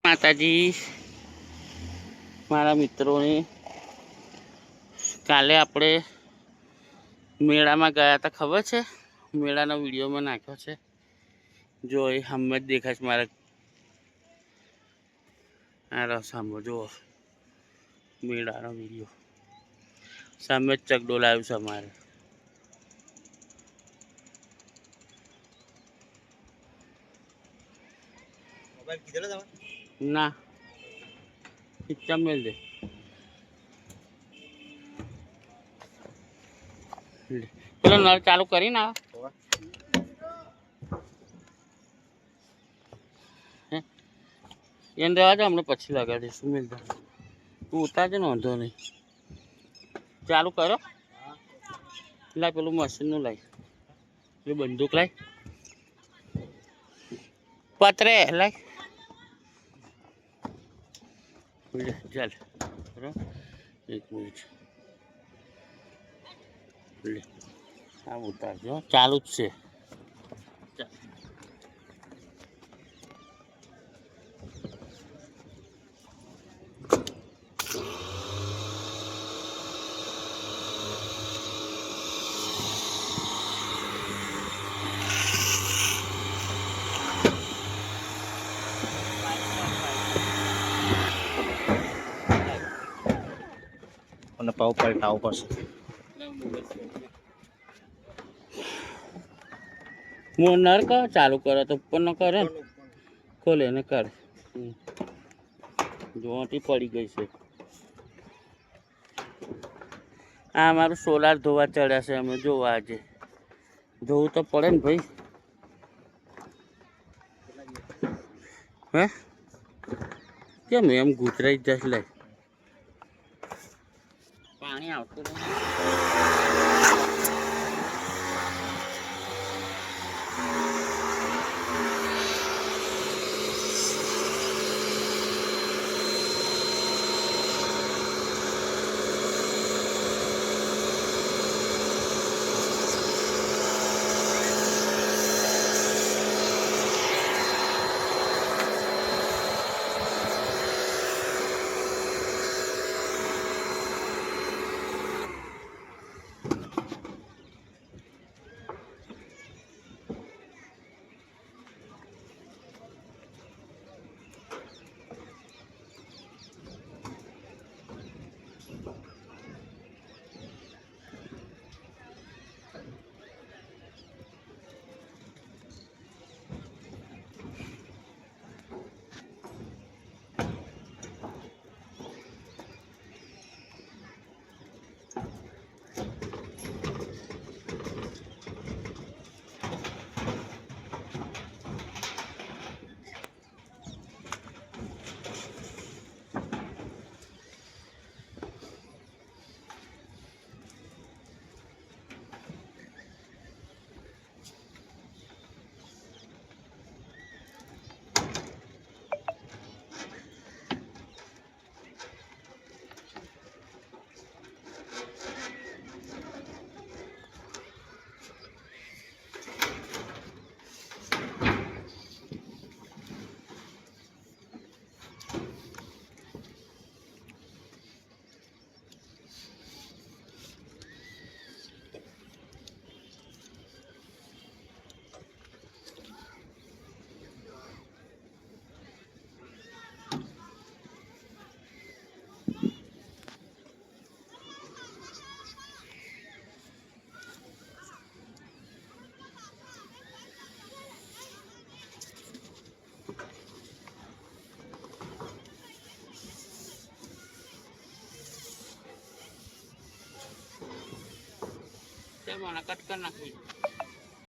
માતાજી મારા મિત્રોને કાલે આપણે મેળામાં ગયા હતા, ખબર છે? મેળાનો વિડીયો મેં નાખ્યો છે, જો એ હમ જ દેખાય છે મારા આ રસ સાંભળો, જુઓ મેળાનો વિડીયો સામે જ ચકડોળ આવ્યું છે અમારે. ના પિક્ચર મેળ દે, પેલો નળ ચાલુ કરીને એને રહેવા દે, અમને પછી લગાવી દઈશું. મેળ દે, તું ઉતારજે ને, વાંધો નહીં. ચાલુ કરો, લાય પેલું મશીનનું લાય, પેલું બંદૂક લાય, પતરે લાય, ચાલ બરાબર. એક મિનિટ લે, આ ઉતારજો, ચાલુ જ છે. અને પાવ પલટાવું પડશે. હું નર કર ચાલુ કરો તો ઉપર ન કરે ને, ખોલે ને કર. જોવાથી પડી ગઈ છે. આ અમારું સોલાર ધોવા ચડ્યા છે, અમે જોવા આજે ધોવું તો પડે ને ભાઈ. હે કેમ એમ ગુતરાઈ જશે? લે પાણી આવતું નહીં. મને કટ કરી નાખી.